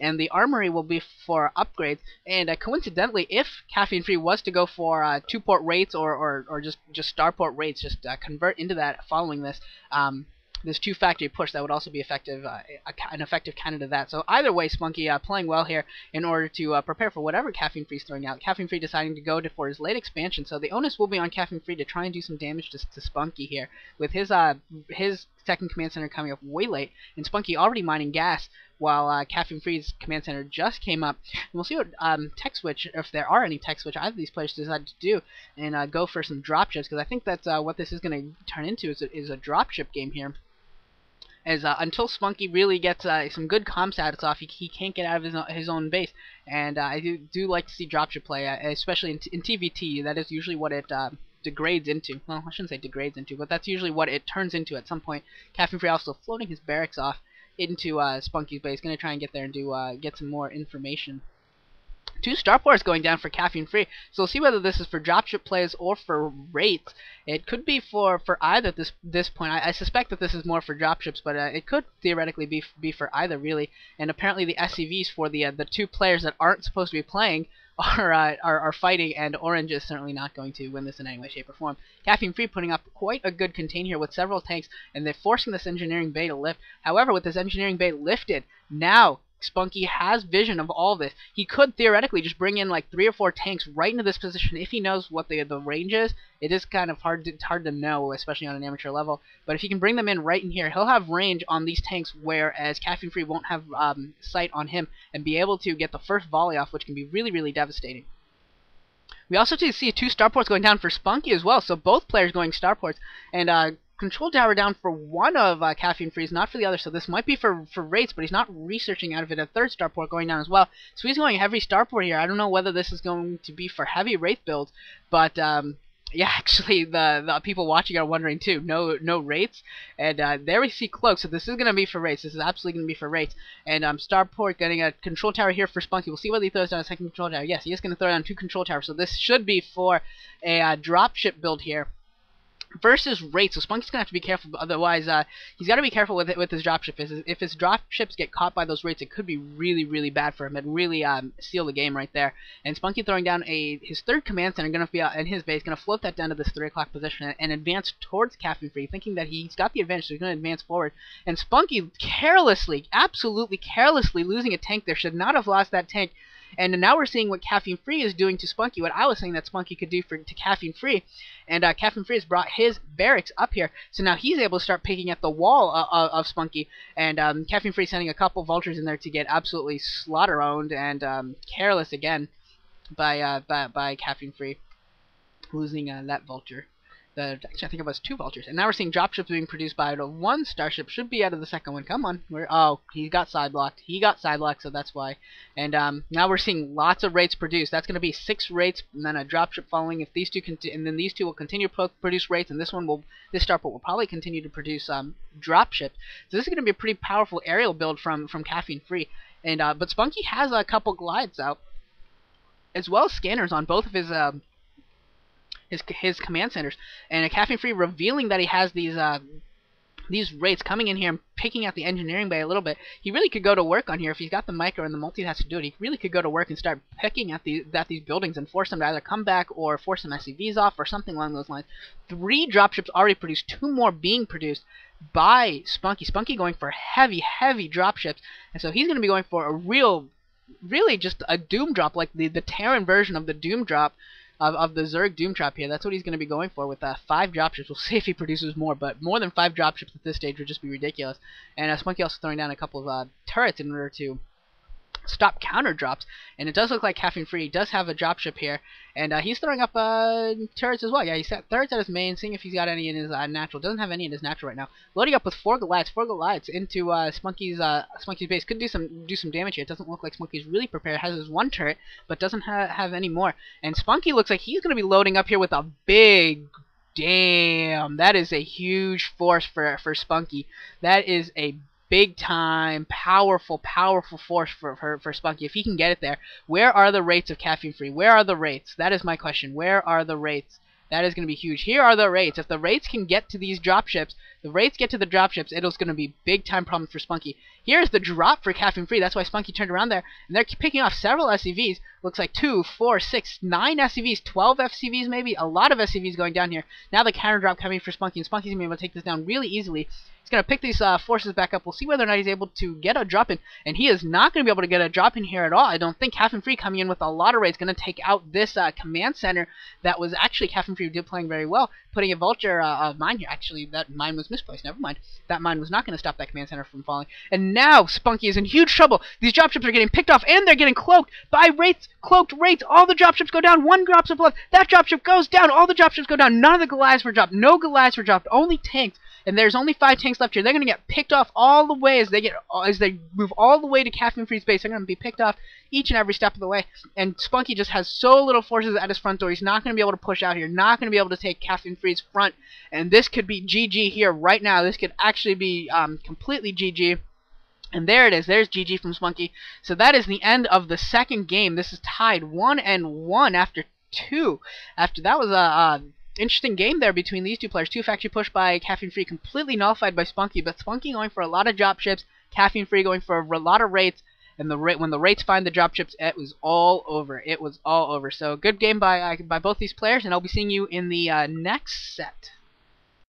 and the armory will be for upgrades. And coincidentally, if Caffeine Free was to go for 2-port rates or just starport rates, just convert into that following this 2-factory push, that would also be effective, an effective counter to that. So either way, Spunky playing well here in order to prepare for whatever Caffeine Free's throwing out. Caffeine Free deciding to go for his late expansion, so the onus will be on Caffeine Free to try and do some damage to Spunky here, with his second command center coming up way late, and Spunky already mining gas, while Caffeine Free's command center just came up. And we'll see what tech switch, if there are any tech switch, either of these players decide to do, and go for some dropships, because I think that's what this is going to turn into, is a dropship game here. As until Spunky really gets some good comm status off, he can't get out of his own base. And I do like to see dropship play, especially in TVT. That is usually what it degrades into. Well, I shouldn't say degrades into, but that's usually what it turns into at some point. Caffeine Free also floating his barracks off into Spunky's base, going to try and get there and get some more information. 2 starports going down for Caffeine Free, so we'll see whether this is for dropship plays or for rates. It could be for either at this point. I suspect that this is more for dropships, but it could theoretically be for either, really. And apparently the SCVs for the 2 players that aren't supposed to be playing are fighting, and Orange is certainly not going to win this in any way, shape, or form. Caffeine Free putting up quite a good contain here with several tanks, and they're forcing this engineering bay to lift. However, with this engineering bay lifted, now Spunky has vision of all this. He could theoretically just bring in like 3 or 4 tanks right into this position if he knows what the range is. It is kind of hard to know, especially on an amateur level. But if he can bring them in right in here, he'll have range on these tanks, whereas Caffeine Free won't have sight on him, and be able to get the first volley off, which can be really, really devastating. We also see 2 starports going down for Spunky as well, so both players going starports, and control tower down for one of Caffeine Free's, not for the other, so this might be for rates, but he's not researching out of it. A 3rd starport going down as well, so he's going heavy starport here. I don't know whether this is going to be for heavy rate builds, but yeah, actually the people watching are wondering too. No rates, and there we see Cloak, so this is going to be for rates. This is absolutely going to be for rates. And starport getting a control tower here for Spunky. We'll see whether he throws down a 2nd control tower. Yes, he is going to throw down 2 control towers, so this should be for a dropship build here versus rates. So Spunky's gonna have to be careful, otherwise he's got to be careful with his dropship. If his dropships get caught by those rates, it could be really, really bad for him and really seal the game right there. And Spunky throwing down his 3rd command center, gonna be in his base, gonna float that down to this 3 o'clock position and advance towards Caffeine Free, thinking that he's got the advantage, so he's gonna advance forward. And Spunky carelessly, absolutely carelessly losing a tank there. Should not have lost that tank. And now we're seeing what Caffeine Free is doing to Spunky, what I was saying that Spunky could do to Caffeine Free. And Caffeine Free has brought his barracks up here, so now he's able to start picking at the wall of Spunky. And Caffeine Free sending a couple vultures in there to get absolutely slaughter-owned, and careless again by Caffeine Free, losing that vulture. Actually, I think it was 2 vultures. And now we're seeing dropships being produced by 1 starship. Should be out of the 2nd one. Come on. Oh, he got side blocked. He got side blocked, so that's why. And now we're seeing lots of rates produced. That's going to be 6 rates, and then a dropship following. If these 2 and then these 2 will continue to produce rates, and this starport will probably continue to produce dropships. So this is going to be a pretty powerful aerial build from Caffeine Free. And but Spunky has a couple glides out, as well as scanners on both of his command centers, and a Caffeine Free revealing that he has these rates coming in here and picking at the engineering bay a little bit. He really could go to work on here if he's got the micro and the multitask to do it. He really could go to work and start picking at these buildings and force them to either come back or force some SCVs off or something along those lines. 3 dropships already produced, 2 more being produced by Spunky. Spunky going for heavy dropships, and so he's going to be going for a really just a Doom drop, like the Terran version of the Doom drop. Of the Zerg Doom Trap here. That's what he's going to be going for with 5 dropships. We'll see if he produces more, but more than 5 dropships at this stage would just be ridiculous. And Spunky also throwing down a couple of turrets in order to stop counter drops, and it does look like Caffeine Free does have a dropship here, and he's throwing up turrets as well. Yeah, he's set turrets at his main, seeing if he's got any in his natural. Doesn't have any in his natural right now. Loading up with 4 Goliaths into Spunky's base. Could do some damage here. It doesn't look like Spunky's really prepared. Has his 1 turret, but doesn't have any more. And Spunky looks like he's going to be loading up here with a big. Damn, that is a huge force for Spunky. That is a big time, powerful force for Spunky. If he can get it there, where are the rates of Caffeine Free? Where are the rates? That is my question. Where are the rates That is going to be huge. Here are the rates. If the rates can get to these dropships, it's going to be big-time problems for Spunky. Here's the drop for caffeine free. That's why Spunky turned around there. And they're picking off several SCVs. Looks like 2, 4, 6, 9 SCVs, 12 FCVs maybe. A lot of SCVs going down here. Now the counter drop coming for Spunky, and Spunky's going to be able to take this down really easily. He's going to pick these forces back up. We'll see whether or not he's able to get a drop in. And he is not going to be able to get a drop in here at all. I don't think Caffeine Free coming in with a lot of rates going to take out this command center that was actually Caffeine Free did playing very well. Putting a Vulture mine here. Actually, that mine was misplaced. Never mind. That mine was not going to stop that command center from falling. And now Spunky is in huge trouble. These dropships are getting picked off and they're getting cloaked by rates. Cloaked rates. All the dropships go down. One dropship left. That dropship goes down. All the dropships go down. None of the Goliaths were dropped. No Goliaths were dropped. Only tanks. And there's only 5 tanks left here. They're going to get picked off all the way as they move all the way to Caffeine Free's base. They're going to be picked off each and every step of the way. And Spunky just has so little forces at his front door. He's not going to be able to push out here. Not going to be able to take Caffeine Free's front. And this could be GG here right now. This could actually be completely GG. And there it is. There's GG from Spunky. So that is the end of the second game. This is tied 1-1 after 2. After that was a interesting game there between these two players. 2 factory push by Caffeine Free, completely nullified by Spunky, but Spunky going for a lot of dropships, Caffeine Free going for a lot of rates, and when the rates find the dropships, it was all over. It was all over. So good game by both these players, and I'll be seeing you in the next set.